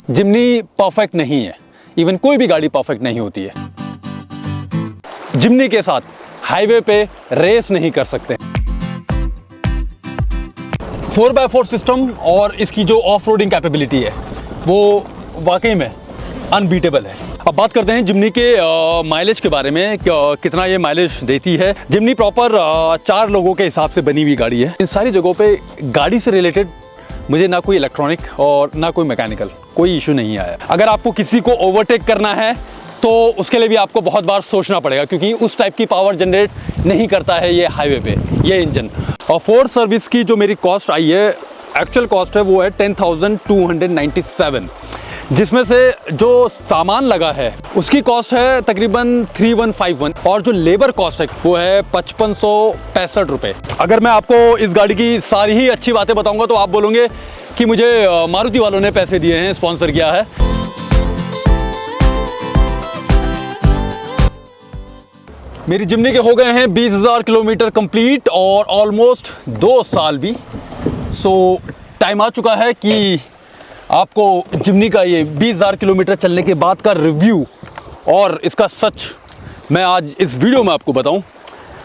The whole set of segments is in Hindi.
जिमनी परफेक्ट नहीं है, इवन कोई भी गाड़ी परफेक्ट नहीं होती है। जिमनी के साथ हाईवे पे रेस नहीं कर सकते। 4x4 सिस्टम और इसकी जो ऑफ रोडिंग कैपेबिलिटी है वो वाकई में अनबीटेबल है। अब बात करते हैं जिमनी के माइलेज के बारे में, कितना ये माइलेज देती है। जिमनी प्रॉपर 4 लोगों के हिसाब से बनी हुई गाड़ी है। इन सारी जगहों पे गाड़ी से रिलेटेड मुझे ना कोई इलेक्ट्रॉनिक और ना कोई मैकेनिकल कोई इशू नहीं आया। अगर आपको किसी को ओवरटेक करना है तो उसके लिए भी आपको बहुत बार सोचना पड़ेगा, क्योंकि उस टाइप की पावर जनरेट नहीं करता है ये हाईवे पे ये इंजन। और फोर्ड सर्विस की जो मेरी कॉस्ट आई है, एक्चुअल कॉस्ट है वो है 10,297, जिसमें से जो सामान लगा है उसकी कॉस्ट है तकरीबन 3151 और जो लेबर कॉस्ट है वो है 5565 रुपये। अगर मैं आपको इस गाड़ी की सारी ही अच्छी बातें बताऊंगा तो आप बोलोगे कि मुझे मारुति वालों ने पैसे दिए हैं, स्पॉन्सर किया है। मेरी जिमनी के हो गए हैं 20,000 किलोमीटर कंप्लीट और ऑलमोस्ट 2 साल भी। सो टाइम आ चुका है कि आपको जिमनी का ये 20,000 किलोमीटर चलने के बाद का रिव्यू और इसका सच मैं आज इस वीडियो में आपको बताऊं।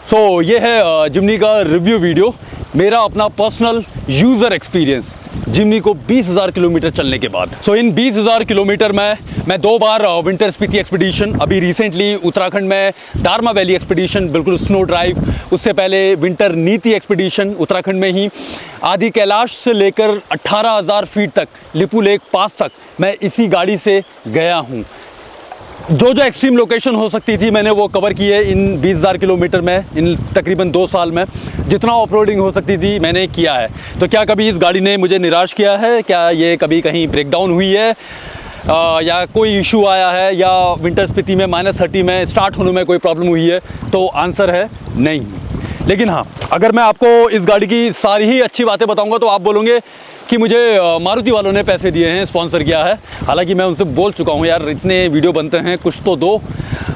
सो ये है जिमनी का रिव्यू वीडियो, मेरा अपना पर्सनल यूज़र एक्सपीरियंस जिमनी को 20,000 किलोमीटर चलने के बाद। सो इन 20,000 किलोमीटर में मैं 2 बार विंटर स्पीति एक्सपीडिशन, अभी रिसेंटली उत्तराखंड में दारमा वैली एक्सपीडिशन बिल्कुल स्नो ड्राइव, उससे पहले विंटर नीति एक्सपीडिशन उत्तराखंड में ही, आदि कैलाश से लेकर 18,000 फीट तक लिपू लेक पास तक मैं इसी गाड़ी से गया हूँ। जो जो एक्सट्रीम लोकेशन हो सकती थी मैंने वो कवर की है इन 20,000 किलोमीटर में, इन तकरीबन 2 साल में। जितना ऑफ रोडिंग हो सकती थी मैंने किया है। तो क्या कभी इस गाड़ी ने मुझे निराश किया है? क्या ये कभी कहीं ब्रेकडाउन हुई है या कोई इशू आया है या विंटर स्पीति में -30 में स्टार्ट होने में कोई प्रॉब्लम हुई है? तो आंसर है नहीं। लेकिन हाँ, अगर मैं आपको इस गाड़ी की सारी ही अच्छी बातें बताऊंगा तो आप बोलोगे कि मुझे मारुति वालों ने पैसे दिए हैं, स्पॉन्सर किया है। हालांकि मैं उनसे बोल चुका हूँ यार इतने वीडियो बनते हैं कुछ तो दो,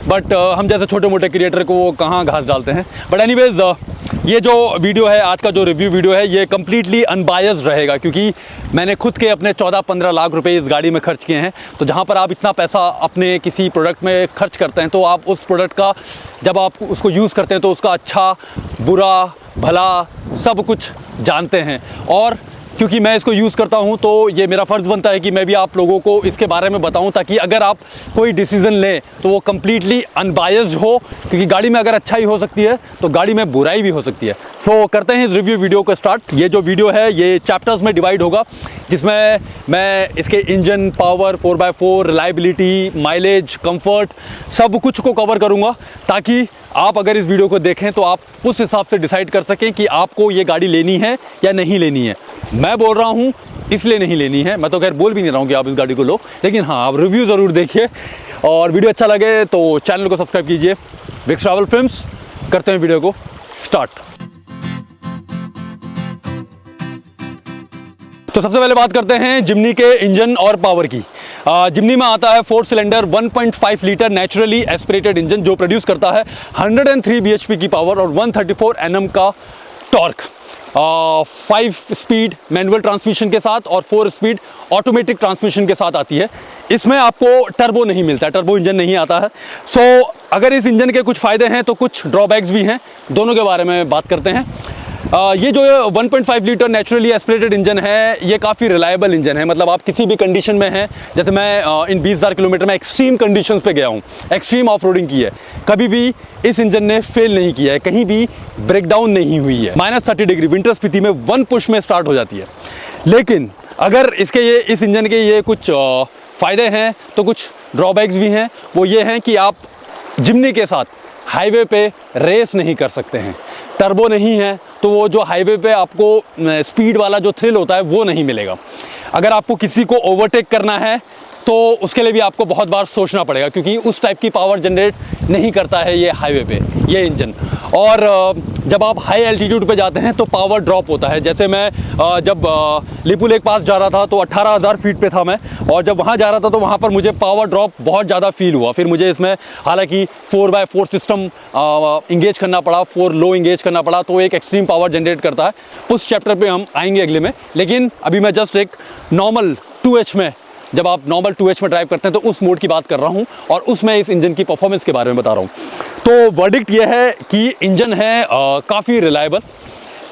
बट हम जैसे छोटे मोटे क्रिएटर को वो कहाँ घास डालते हैं। बट एनीवेज ये जो वीडियो है, आज का जो रिव्यू वीडियो है, ये कम्प्लीटली अनबायस्ड रहेगा, क्योंकि मैंने खुद के अपने 14-15 लाख रुपए इस गाड़ी में खर्च किए हैं। तो जहाँ पर आप इतना पैसा अपने किसी प्रोडक्ट में खर्च करते हैं तो आप उस प्रोडक्ट का जब आप उसको यूज़ करते हैं तो उसका अच्छा बुरा भला सब कुछ जानते हैं। और क्योंकि मैं इसको यूज़ करता हूं तो ये मेरा फ़र्ज़ बनता है कि मैं भी आप लोगों को इसके बारे में बताऊं, ताकि अगर आप कोई डिसीज़न लें तो वो कम्प्लीटली अनबायस्ड हो, क्योंकि गाड़ी में अगर अच्छाई हो सकती है तो गाड़ी में बुराई भी हो सकती है। सो करते हैं इस रिव्यू वीडियो को स्टार्ट। ये जो वीडियो है ये चैप्टर्स में डिवाइड होगा, जिसमें मैं इसके engine power, 4x4, reliability, mileage, comfort सब कुछ को कवर करूँगा, ताकि आप अगर इस वीडियो को देखें तो आप उस हिसाब से डिसाइड कर सकें कि आपको ये गाड़ी लेनी है या नहीं लेनी है। मैं बोल रहा हूँ इसलिए नहीं लेनी है, मैं तो खैर बोल भी नहीं रहा हूँ कि आप इस गाड़ी को लो, लेकिन हाँ आप रिव्यू ज़रूर देखिए और वीडियो अच्छा लगे तो चैनल को सब्सक्राइब कीजिए। विक्स ट्रैवल फिल्म्स, करते हैं वीडियो को स्टार्ट। तो सबसे पहले बात करते हैं जिमनी के इंजन और पावर की। जिमनी में आता है 4 cylinder 1.5 litre naturally aspirated engine जो प्रोड्यूस करता है 103 bhp की पावर और 134 Nm का टॉर्क। 5 स्पीड मैनुअल ट्रांसमिशन के साथ और 4 स्पीड ऑटोमेटिक ट्रांसमिशन के साथ आती है। इसमें आपको टर्बो नहीं मिलता, टर्बो इंजन नहीं आता है। सो अगर इस इंजन के कुछ फ़ायदे हैं तो कुछ ड्रॉबैक्स भी हैं, दोनों के बारे में बात करते हैं। ये जो 1.5 लीटर नेचुरली एस्पिरेटेड इंजन है ये काफ़ी रिलायबल इंजन है। मतलब आप किसी भी कंडीशन में हैं, जैसे मैं इन 20,000 किलोमीटर में एक्सट्रीम कंडीशंस पे गया हूँ, एक्सट्रीम ऑफ रोडिंग की है, कभी भी इस इंजन ने फेल नहीं किया है, कहीं भी ब्रेकडाउन नहीं हुई है। -30 डिग्री विंटर स्पीति में 1 पुश में स्टार्ट हो जाती है। लेकिन अगर इस इंजन के ये कुछ फ़ायदे हैं तो कुछ ड्रॉबैक्स भी हैं। वो ये हैं कि आप जिमनी के साथ हाईवे पे रेस नहीं कर सकते हैं। टर्बो नहीं है तो वो जो हाईवे पे आपको स्पीड वाला जो थ्रिल होता है वो नहीं मिलेगा। अगर आपको किसी को ओवरटेक करना है तो उसके लिए भी आपको बहुत बार सोचना पड़ेगा, क्योंकि उस टाइप की पावर जनरेट नहीं करता है ये हाईवे पे ये इंजन। और जब आप हाई एल्टीट्यूड पे जाते हैं तो पावर ड्रॉप होता है। जैसे मैं जब लिपू लेक पास जा रहा था तो 18,000 फीट पे था मैं, और जब वहाँ जा रहा था तो वहाँ पर मुझे पावर ड्रॉप बहुत ज़्यादा फील हुआ। फिर मुझे इसमें हालांकि 4x4 सिस्टम इंगेज करना पड़ा, 4 लो इंगेज करना पड़ा, तो एक एक्सट्रीम पावर जनरेट करता है। उस चैप्टर पर हम आएंगे अगले में, लेकिन अभी मैं जस्ट एक नॉर्मल 2H में जब आप नॉर्मल 2H में ड्राइव करते हैं तो उस मोड की बात कर रहा हूँ, और उसमें इस इंजन की परफॉर्मेंस के बारे में बता रहा हूँ। तो वर्डिक्ट ये है कि इंजन है काफ़ी रिलायबल,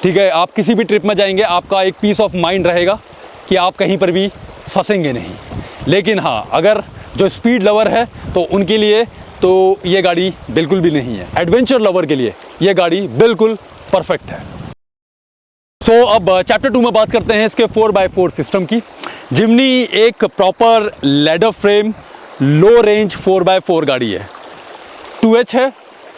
ठीक है। आप किसी भी ट्रिप में जाएंगे आपका एक पीस ऑफ माइंड रहेगा कि आप कहीं पर भी फंसेंगे नहीं। लेकिन हाँ, अगर जो स्पीड लवर है तो उनके लिए तो ये गाड़ी बिल्कुल भी नहीं है। एडवेंचर लवर के लिए ये गाड़ी बिल्कुल परफेक्ट है। सो अब चैप्टर 2 में बात करते हैं इसके 4x4 सिस्टम की। जिमनी एक proper ladder flame low range 4x4 गाड़ी है। 2H है,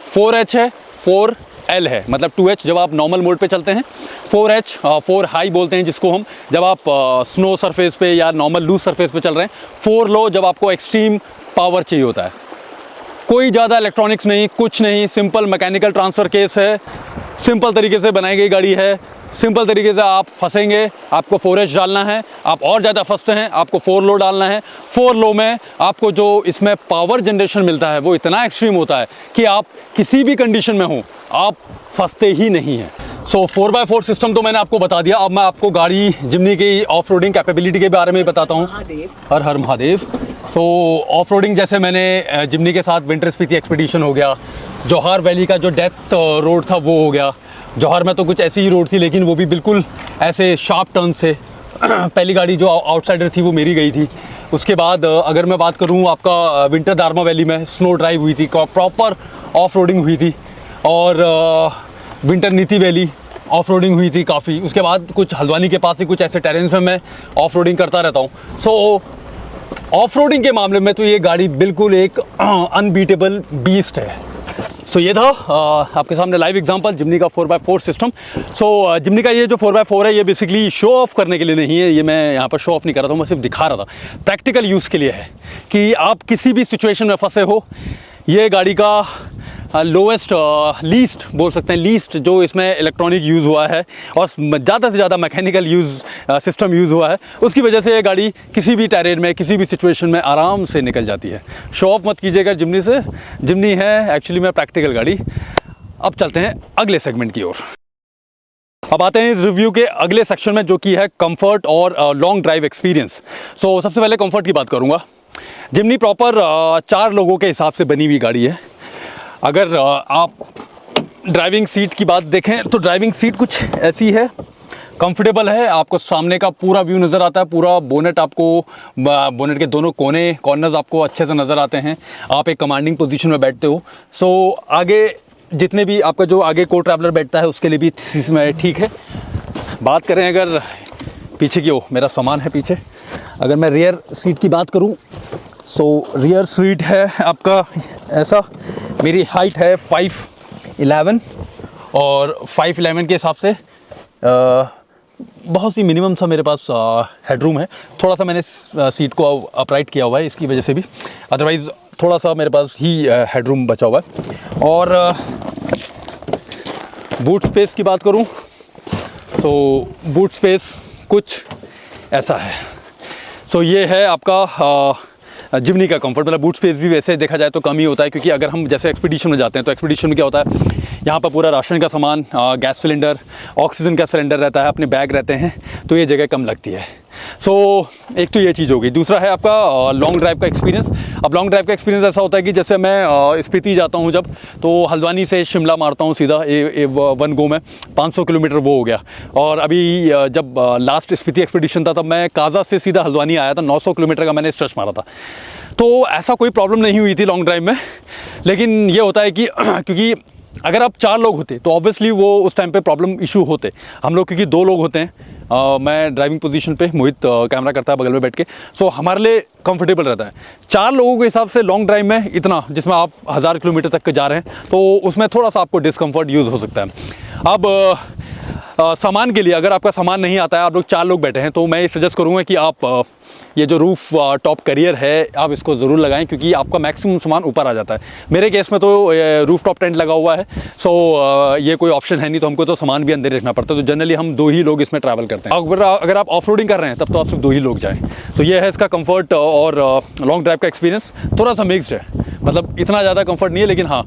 4H है, 4L है। मतलब 2H जब आप नॉर्मल मोड पे चलते हैं, 4H 4 हाई बोलते हैं जिसको हम, जब आप स्नो सरफेस पे या नॉर्मल लूज सरफेस पे चल रहे हैं। 4 लो जब आपको एक्सट्रीम पावर चाहिए होता है। कोई ज़्यादा इलेक्ट्रॉनिक्स नहीं, कुछ नहीं, सिंपल मैकेनिकल ट्रांसफ़र केस है, सिंपल तरीके से बनाई गई गाड़ी है। सिंपल तरीके से आप फंसेंगे, आपको 4H डालना है। आप और ज़्यादा फंसते हैं, आपको 4 लो डालना है। 4 लो में आपको जो इसमें पावर जनरेशन मिलता है वो इतना एक्सट्रीम होता है कि आप किसी भी कंडीशन में हो आप फंसते ही नहीं हैं। सो 4x4 सिस्टम तो मैंने आपको बता दिया। अब मैं आपको गाड़ी जिमनी की ऑफ रोडिंग कैपेबिलिटी के बारे में बताता हूँ। हर हर महादेव। सो ऑफ रोडिंग जैसे मैंने जिमनी के साथ विंटर स्पीति एक्सपीडिशन हो गया, जौहर वैली का जो डेथ रोड था वो हो गया। जौहर में तो कुछ ऐसी ही रोड थी लेकिन वो भी बिल्कुल ऐसे शार्प टर्न से पहली गाड़ी जो आउटसाइडर थी वो मेरी गई थी। उसके बाद अगर मैं बात करूँ आपका विंटर दारमा वैली में स्नो ड्राइव हुई थी, प्रॉपर ऑफ रोडिंग हुई थी। और विंटर नीति वैली ऑफ रोडिंग हुई थी काफ़ी। उसके बाद कुछ हल्द्वानी के पास ही कुछ ऐसे टेरेंस में मैं ऑफ रोडिंग करता रहता हूँ। सो ऑफ रोडिंग के मामले में तो ये गाड़ी बिल्कुल एक अनबीटेबल बीस्ट है। सो ये था आपके सामने लाइव एग्जांपल जिमनी का 4x4 सिस्टम। सो जिमनी का ये जो 4x4 है ये बेसिकली शो ऑफ करने के लिए नहीं है। ये मैं यहाँ पर शो ऑफ नहीं कर रहा था, मैं सिर्फ दिखा रहा था। प्रैक्टिकल यूज़ के लिए है कि आप किसी भी सिचुएशन में फंसे हो, ये गाड़ी का लोएस्ट लीस्ट बोल सकते हैं, लीस्ट जो इसमें इलेक्ट्रॉनिक यूज़ हुआ है और ज़्यादा से ज़्यादा मैकेनिकल सिस्टम यूज़ हुआ है, उसकी वजह से ये गाड़ी किसी भी टेरेन में किसी भी सिचुएशन में आराम से निकल जाती है। शो ऑफ मत कीजिएगा जिमनी से, जिमनी है एक्चुअली में प्रैक्टिकल गाड़ी। अब चलते हैं अगले सेगमेंट की ओर। अब आते हैं इस रिव्यू के अगले सेक्शन में जो कि है कंफर्ट और लॉन्ग ड्राइव एक्सपीरियंस। सो सबसे पहले कंफर्ट की बात करूँगा। जिमनी प्रॉपर 4 लोगों के हिसाब से बनी हुई गाड़ी है। अगर आप ड्राइविंग सीट की बात देखें तो ड्राइविंग सीट कुछ ऐसी है, कंफर्टेबल है। आपको सामने का पूरा व्यू नज़र आता है, पूरा बोनेट आपको, बोनेट के दोनों कॉर्नर्स आपको अच्छे से नज़र आते हैं। आप एक कमांडिंग पोजीशन में बैठते हो। सो आगे जितने भी आपका जो आगे को ट्रैवलर बैठता है उसके लिए भी इसमें ठीक है। बात करें अगर पीछे की, मेरा सामान है पीछे, अगर मैं रियर सीट की बात करूं, सो रियर सीट है आपका ऐसा, मेरी हाइट है 5'11" और 5'11" के हिसाब से बहुत सी मिनिमम सा मेरे पास हेडरूम है। थोड़ा सा मैंने सीट को अपराइट किया हुआ है इसकी वजह से भी, अदरवाइज़ थोड़ा सा मेरे पास ही हेडरूम बचा हुआ है। और बूट स्पेस की बात करूं तो बूट स्पेस कुछ ऐसा है। सो ये है आपका जिमनी का कंफर्ट। मतलब बूट स्पेस भी वैसे देखा जाए तो कम ही होता है, क्योंकि अगर हम जैसे एक्सपीडिशन में जाते हैं तो एक्सपीडिशन में क्या होता है, यहाँ पर पूरा राशन का सामान, गैस सिलेंडर, ऑक्सीजन का सिलेंडर रहता है, अपने बैग रहते हैं, तो ये जगह कम लगती है। सो एक तो ये चीज़ होगी। दूसरा है आपका लॉन्ग ड्राइव का एक्सपीरियंस। अब लॉन्ग ड्राइव का एक्सपीरियंस ऐसा होता है कि जैसे मैं स्पीति जाता हूँ जब, तो हल्द्वानी से शिमला मारता हूँ सीधा वन गो में, 500 किलोमीटर वो हो गया। और अभी जब लास्ट स्पीति एक्सपीडिशन था तब मैं काजा से सीधा हल्द्वानी आया था, 900 किलोमीटर का मैंने स्ट्रेच मारा था। तो ऐसा कोई प्रॉब्लम नहीं हुई थी लॉन्ग ड्राइव में। लेकिन ये होता है कि क्योंकि अगर आप 4 लोग होते तो ऑब्वियसली वो उस टाइम पे प्रॉब्लम इशू होते। हम लोग क्योंकि 2 लोग होते हैं, मैं ड्राइविंग पोजीशन पे, मोहित कैमरा करता है बगल में बैठ के, सो हमारे लिए कंफर्टेबल रहता है। 4 लोगों के हिसाब से लॉन्ग ड्राइव में इतना, जिसमें आप 1000 किलोमीटर तक के जा रहे हैं, तो उसमें थोड़ा सा आपको डिस्कम्फर्ट यूज़ हो सकता है। अब सामान के लिए, अगर आपका सामान नहीं आता है, आप लोग 4 लोग बैठे हैं, तो मैं ये सजेस्ट करूँगा कि आप ये जो रूफ टॉप कैरियर है आप इसको ज़रूर लगाएं, क्योंकि आपका मैक्सिमम सामान ऊपर आ जाता है। मेरे केस में तो रूफ टॉप टेंट लगा हुआ है, सो ये कोई ऑप्शन है नहीं, तो हमको तो सामान भी अंदर रखना पड़ता है। तो जनरली हम 2 ही लोग इसमें ट्रैवल करते हैं। अगर आप ऑफ रोडिंग कर रहे हैं तब तो आप सिर्फ 2 ही लोग जाएँ। तो ये है इसका कंफर्ट और लॉन्ग ड्राइव का एक्सपीरियंस। थोड़ा सा मिक्स्ड है, मतलब इतना ज़्यादा कंफर्ट नहीं है, लेकिन हाँ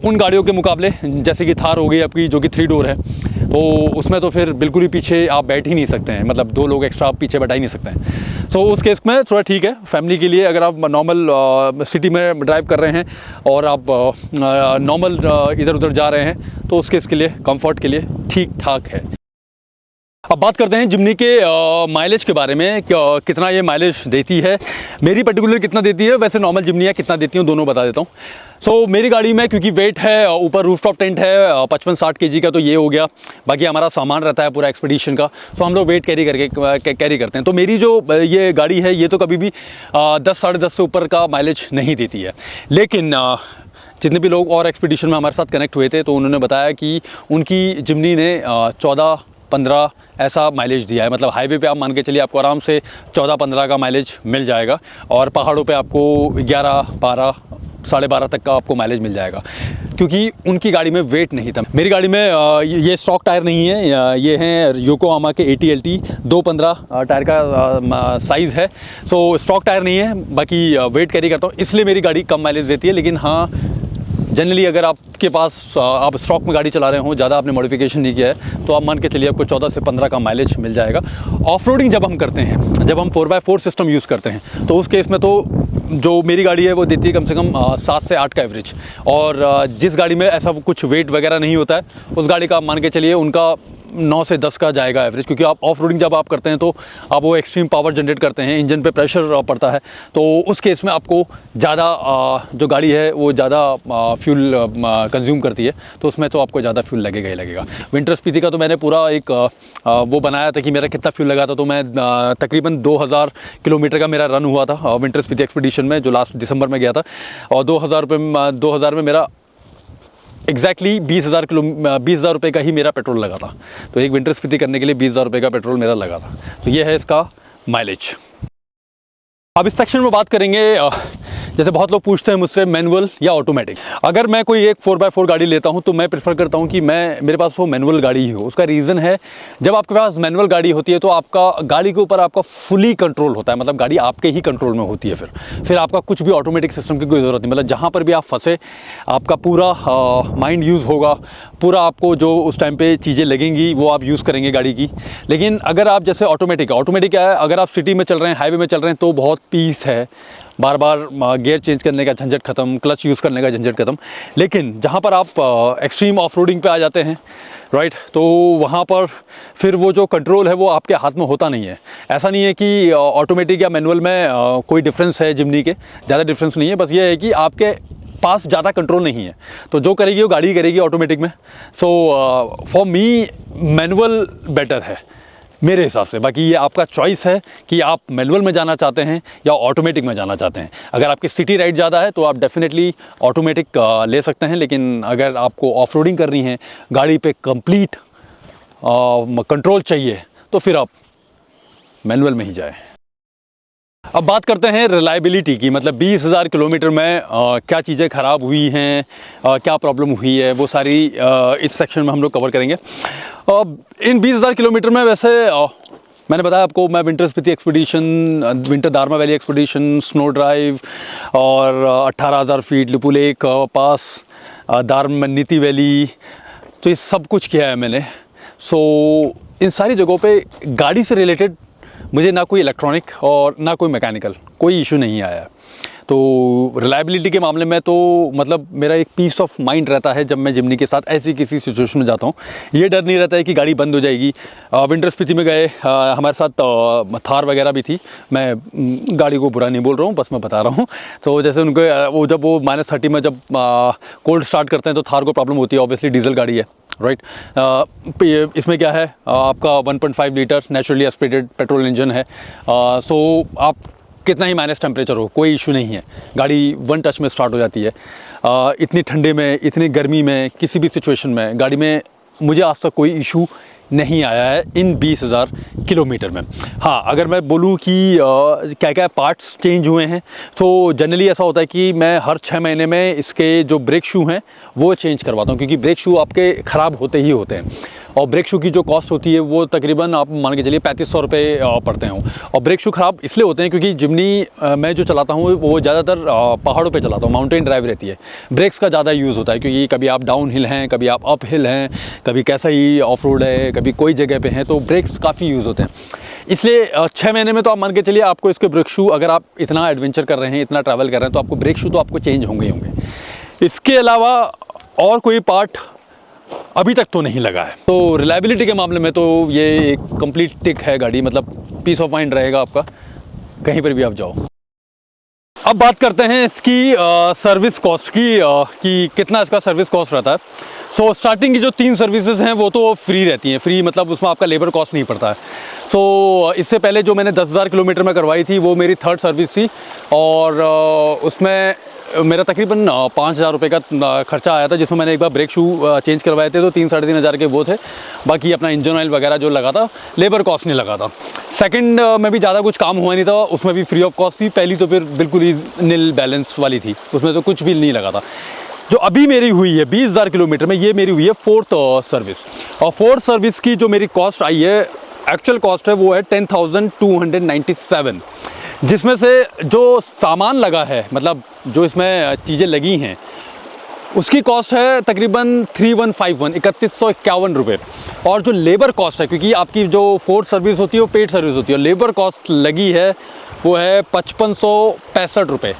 उन गाड़ियों के मुकाबले, जैसे कि थार हो गई आपकी जो कि 3 डोर है, तो उसमें तो फिर बिल्कुल ही पीछे आप बैठ ही नहीं सकते हैं, मतलब 2 लोग एक्स्ट्रा आप पीछे बैठा ही नहीं सकते हैं। सो उस केस में थोड़ा ठीक है फैमिली के लिए। अगर आप नॉर्मल सिटी में ड्राइव कर रहे हैं और आप नॉर्मल इधर उधर जा रहे हैं तो उस केस के लिए, कंफर्ट के लिए ठीक ठाक है। अब बात करते हैं जिमनी के माइलेज के बारे में, कितना ये माइलेज देती है। मेरी पर्टिकुलर कितना देती है, वैसे नॉर्मल जिमनियाँ कितना देती हूँ दोनों बता देता हूँ। सो मेरी गाड़ी में क्योंकि वेट है, ऊपर रूफटॉप टेंट है 55-60 kg का, तो ये हो गया। बाकी हमारा सामान रहता है पूरा एक्सपीडिशन का, सो हम लोग वेट कैरी करते हैं। तो मेरी जो ये गाड़ी है ये तो कभी भी 10-10.5 से ऊपर का माइलेज नहीं देती है। लेकिन जितने भी लोग और एक्सपीडिशन में हमारे साथ कनेक्ट हुए थे तो उन्होंने बताया कि उनकी जिमनी ने 14-15 ऐसा माइलेज दिया है। मतलब हाईवे पे आप मान के चलिए आपको आराम से 14-15 का माइलेज मिल जाएगा, और पहाड़ों पे आपको 11-12, 12.5 तक का आपको माइलेज मिल जाएगा, क्योंकि उनकी गाड़ी में वेट नहीं था। मेरी गाड़ी में ये स्टॉक टायर नहीं है, ये हैं योकोहामा के ATLT 215 टायर का साइज़ है। सो स्टॉक टायर नहीं है, बाकी वेट कैरी करता हूँ इसलिए मेरी गाड़ी कम माइलेज देती है। लेकिन हाँ, जनरली अगर आपके पास आप स्टॉक में गाड़ी चला रहे हो, ज़्यादा आपने मॉडिफिकेशन नहीं किया है, तो आप मान के चलिए आपको 14 से 15 का माइलेज मिल जाएगा। ऑफ रोडिंग जब हम करते हैं, जब हम 4x4 सिस्टम यूज़ करते हैं, तो उस केस में तो जो मेरी गाड़ी है वो देती है कम से कम 7 से 8 का एवरेज। और जिस गाड़ी में ऐसा कुछ वेट वगैरह नहीं होता है, उस गाड़ी का आप मान के चलिए उनका 9 से 10 का जाएगा एवरेज, क्योंकि आप ऑफ रोडिंग जब आप करते हैं तो आप वो एक्सट्रीम पावर जनरेट करते हैं, इंजन पे प्रेशर पड़ता है, तो उस केस में आपको ज़्यादा जो गाड़ी है वो ज़्यादा फ्यूल कंज्यूम करती है, तो उसमें तो आपको ज़्यादा फ्यूल लगेगा ही लगेगा। विंटर स्पीति का तो मैंने पूरा एक वो बनाया था कि मेरा कितना फ्यूल लगा था, तो मैं तकरीबन 2000 किलोमीटर का मेरा रन हुआ था विंटर स्पीति एक्सपीडिशन में, जो लास्ट दिसंबर में गया था। और 2000 में मेरा एग्जैक्टली 20,000 रुपये का ही मेरा पेट्रोल लगा था। तो एक विंटर स्पीति करने के लिए 20,000 रुपये का पेट्रोल मेरा लगा था। तो ये है इसका माइलेज। अब इस सेक्शन में बात करेंगे, जैसे बहुत लोग पूछते हैं मुझसे मैनुअल या ऑटोमेटिक। अगर मैं कोई एक 4x4 गाड़ी लेता हूं तो मैं प्रेफर करता हूं कि मेरे पास वो मैनुअल गाड़ी ही हो। उसका रीज़न है, जब आपके पास मैनुअल गाड़ी होती है तो आपका गाड़ी के ऊपर आपका फुली कंट्रोल होता है, मतलब गाड़ी आपके ही कंट्रोल में होती है। फिर आपका कुछ भी ऑटोमेटिक सिस्टम की कोई ज़रूरत नहीं। मतलब जहाँ पर भी आप फंसे, आपका पूरा माइंड यूज़ होगा, पूरा आपको जो उस टाइम पे चीज़ें लगेंगी वो आप यूज़ करेंगे गाड़ी की। लेकिन अगर आप जैसे ऑटोमेटिक क्या है, अगर आप सिटी में चल रहे हैं, हाईवे में चल रहे हैं, तो बहुत पीस है, बार बार गियर चेंज करने का झंझट खत्म, क्लच यूज़ करने का झंझट खत्म। लेकिन जहाँ पर आप एक्सट्रीम ऑफ रोडिंग पे आ जाते हैं, राइट, तो वहाँ पर फिर वो जो कंट्रोल है वो आपके हाथ में होता नहीं है। ऐसा नहीं है कि ऑटोमेटिक या मैनुअल में कोई डिफरेंस है जिमनी के, ज़्यादा डिफरेंस नहीं है। बस ये है कि आपके पास ज़्यादा कंट्रोल नहीं है, तो जो करेगी वो गाड़ी करेगी ऑटोमेटिक में। So for me manual better है मेरे हिसाब से। बाकी ये आपका चॉइस है कि आप मैनुअल में जाना चाहते हैं या ऑटोमेटिक में जाना चाहते हैं। अगर आपकी सिटी राइड ज़्यादा है तो आप डेफिनेटली ऑटोमेटिक ले सकते हैं, लेकिन अगर आपको ऑफ रोडिंग करनी है, गाड़ी पे कंप्लीट कंट्रोल चाहिए, तो फिर आप मैनुअल में ही जाएं। अब बात करते हैं रिलायबिलिटी की, मतलब 20,000 किलोमीटर में क्या चीज़ें ख़राब हुई हैं, क्या प्रॉब्लम हुई है, वो सारी इस सेक्शन में हम लोग कवर करेंगे। इन 20,000 किलोमीटर में वैसे मैंने बताया आपको, मैं winter Spiti expedition, winter Darma valley expedition, snow drive और 18,000 फीट लिपू लेक पास, दारमनीती वैली, तो ये सब कुछ किया है मैंने। सो इन सारी जगहों पे गाड़ी से रिलेटेड मुझे ना कोई इलेक्ट्रॉनिक और ना कोई मैकेनिकल कोई इशू नहीं आया। तो रिलायबिलिटी के मामले में तो मतलब मेरा एक पीस ऑफ माइंड रहता है जब मैं जिमनी के साथ ऐसी किसी सिचुएशन में जाता हूँ। ये डर नहीं रहता है कि गाड़ी बंद हो जाएगी। विंटर स्पीति में गए, हमारे साथ थार वगैरह भी थी। मैं गाड़ी को बुरा नहीं बोल रहा हूँ, बस मैं बता रहा हूँ। तो जैसे उनको वो जब वो -30 में जब कोल्ड स्टार्ट करते हैं तो थार को प्रॉब्लम होती है, ऑब्वियसली डीजल गाड़ी है, राइट। इसमें क्या है, आपका 1.5 litre naturally aspirated petrol engine है। सो आप कितना ही माइनस टेम्परेचर हो, कोई इशू नहीं है, गाड़ी 1 टच में स्टार्ट हो जाती है। इतनी ठंडे में, इतनी गर्मी में, किसी भी सिचुएशन में गाड़ी में मुझे आज तक कोई इशू नहीं आया है इन 20,000 किलोमीटर में। हाँ, अगर मैं बोलूँ कि क्या क्या पार्ट्स चेंज हुए हैं, तो जनरली ऐसा होता है कि मैं हर 6 महीने में इसके जो ब्रेक शू हैं वो चेंज करवाता हूँ, क्योंकि ब्रेक शू आपके ख़राब होते ही होते हैं। और ब्रेक शू की जो कॉस्ट होती है वो तकरीबन आप मान के चलिए 3500 रुपये पड़ते हैं। और ब्रेक शू ख़राब इसलिए होते हैं क्योंकि जिमनी मैं जो चलाता हूँ वो ज़्यादातर पहाड़ों पे चलाता हूँ, माउंटेन ड्राइव रहती है। ब्रेक्स का ज़्यादा यूज़ होता है क्योंकि कभी आप डाउन हिल हैं, कभी आप अप हिल हैं, कभी कैसा ही ऑफ रोड है, कभी कोई जगह पे हैं, तो ब्रेक्स काफ़ी यूज़ होते हैं। इसलिए 6 महीने में तो आप मान के चलिए आपको इसके ब्रेक शू, अगर आप इतना एडवेंचर कर रहे हैं, इतना ट्रैवल कर रहे हैं, तो आपको ब्रेक शू तो आपको चेंज होंगे ही होंगे। इसके अलावा और कोई पार्ट अभी तक तो नहीं लगा है। तो रिलायबिलिटी के मामले में तो ये एक कंप्लीट टिक है गाड़ी, मतलब पीस ऑफ माइंड रहेगा आपका कहीं पर भी आप जाओ। अब बात करते हैं इसकी सर्विस कॉस्ट की कि कितना इसका सर्विस कॉस्ट रहता है। सो स्टार्टिंग की जो 3 सर्विसेज हैं वो तो फ्री रहती हैं। फ्री मतलब उसमें आपका लेबर कॉस्ट नहीं पड़ता है। सो इससे पहले जो मैंने 10,000 किलोमीटर में करवाई थी वो मेरी 3rd सर्विस थी, और उसमें मेरा तकरीबन 5,000 रुपये का खर्चा आया था, जिसमें मैंने एक बार ब्रेक शू चेंज करवाए थे, तो 3-3.5 हज़ार के वो थे। बाकी अपना इंजन ऑयल वगैरह जो लगा था, लेबर कॉस्ट नहीं लगा था। सेकंड में भी ज़्यादा कुछ काम हुआ नहीं था, उसमें भी फ्री ऑफ कॉस्ट थी। पहली तो फिर बिल्कुल ही नील बैलेंस वाली थी, उसमें तो कुछ भी नहीं लगा था। जो अभी मेरी हुई है 20,000 किलोमीटर में, ये मेरी हुई है 4th सर्विस, और 4th सर्विस की जो मेरी कॉस्ट आई है, एक्चुअल कॉस्ट है वो है 10,297, जिसमें से जो सामान लगा है, मतलब जो इसमें चीज़ें लगी हैं, उसकी कॉस्ट है तकरीबन 3151 रुपये। और जो लेबर कॉस्ट है, क्योंकि आपकी जो 4th सर्विस होती है वो पेड सर्विस होती है, और लेबर कॉस्ट लगी है वो है 5565 रुपये।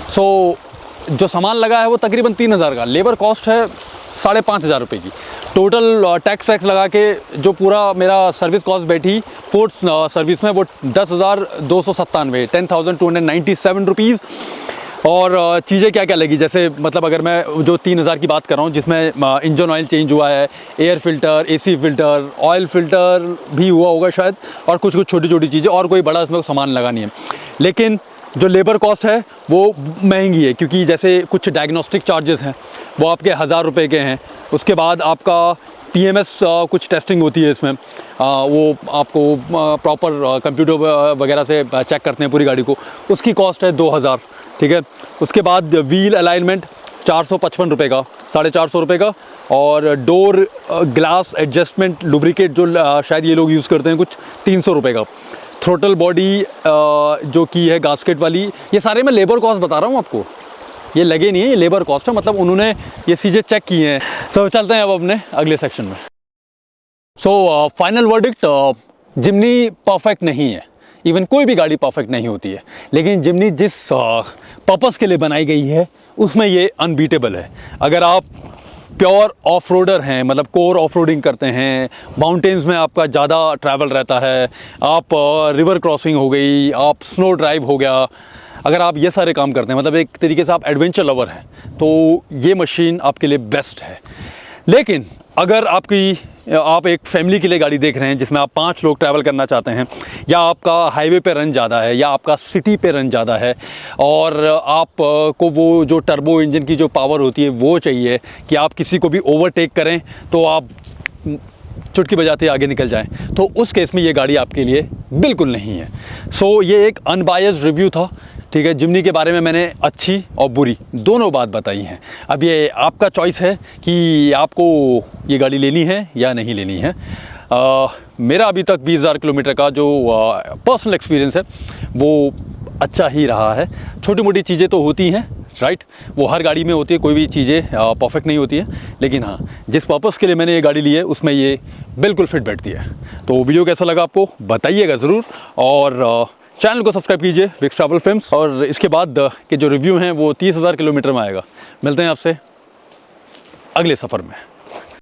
सो जो सामान लगा है वो तकरीबन 3,000 का, लेबर कॉस्ट है 5,500 रुपये की। टोटल टैक्स वैक्स लगा के जो पूरा मेरा सर्विस कॉस्ट बैठी 4th सर्विस में, वो 10,297, 10,297 रुपीज़। और चीज़ें क्या क्या लगी, जैसे मतलब अगर मैं जो 3,000 की बात कर रहा हूँ, जिसमें इंजन ऑयल चेंज हुआ है, air filter, AC filter, oil filter भी हुआ होगा शायद, और कुछ कुछ छोटी छोटी चीज़ें, और कोई बड़ा इसमें सामान लगा नहीं है। लेकिन जो लेबर कॉस्ट है वो महंगी है, क्योंकि जैसे कुछ डायग्नोस्टिक चार्जेस हैं वो आपके 1,000 रुपये के हैं। उसके बाद आपका PMS कुछ टेस्टिंग होती है इसमें, वो आपको प्रॉपर कंप्यूटर वगैरह से चेक करते हैं पूरी गाड़ी को, उसकी कॉस्ट है 2,000, ठीक है। उसके बाद व्हील अलाइनमेंट 455 रुपये का, 450 रुपये का, और डोर ग्लास एडजस्टमेंट लुब्रिकेट जो शायद ये लोग यूज़ करते हैं कुछ 300 रुपये का। थ्रोटल बॉडी जो की है गास्केट वाली, ये सारे मैं लेबर कॉस्ट बता रहा हूँ आपको, ये लगे नहीं है, ये लेबर कॉस्ट है, मतलब उन्होंने ये चीज़ें चेक की हैं। सो चलते हैं अब अपने अगले सेक्शन में। सो फाइनल वर्डिक्ट, जिमनी परफेक्ट नहीं है, इवन कोई भी गाड़ी परफेक्ट नहीं होती है, लेकिन जिमनी जिस पर्पस के लिए बनाई गई है उसमें ये अनबीटेबल है। अगर आप प्योर ऑफ रोडर हैं, मतलब कोर ऑफ रोडिंग करते हैं, माउंटेन्स में आपका ज़्यादा ट्रैवल रहता है, आप रिवर क्रॉसिंग हो गई, आप स्नो ड्राइव हो गया, अगर आप ये सारे काम करते हैं, मतलब एक तरीके से आप एडवेंचर लवर हैं, तो ये मशीन आपके लिए बेस्ट है। लेकिन अगर आप एक फैमिली के लिए गाड़ी देख रहे हैं जिसमें आप 5 लोग ट्रैवल करना चाहते हैं, या आपका हाईवे पे रन ज़्यादा है, या आपका सिटी पे रन ज़्यादा है, और आप को वो जो टर्बो इंजन की जो पावर होती है वो चाहिए कि आप किसी को भी ओवरटेक करें तो आप चुटकी बजाते आगे निकल जाएं, तो उस केस में ये गाड़ी आपके लिए बिल्कुल नहीं है। सो ये एक अनबायस्ड रिव्यू था, ठीक है। जिमनी के बारे में मैंने अच्छी और बुरी दोनों बात बताई हैं। अब ये आपका चॉइस है कि आपको ये गाड़ी लेनी है या नहीं लेनी है। मेरा अभी तक 20,000 किलोमीटर का जो पर्सनल एक्सपीरियंस है वो अच्छा ही रहा है। छोटी मोटी चीज़ें तो होती हैं, राइट, वो हर गाड़ी में होती है, कोई भी चीज़ें परफेक्ट नहीं होती है, लेकिन हाँ, जिस पर्पस के लिए मैंने ये गाड़ी ली है उसमें ये बिल्कुल फिट बैठती है। तो वीडियो कैसा लगा आपको बताइएगा ज़रूर, और चैनल को सब्सक्राइब कीजिए विक्स ट्रैवल फिल्म्स। और इसके बाद के जो रिव्यू हैं वो 30,000 किलोमीटर में आएगा। मिलते हैं आपसे अगले सफ़र में।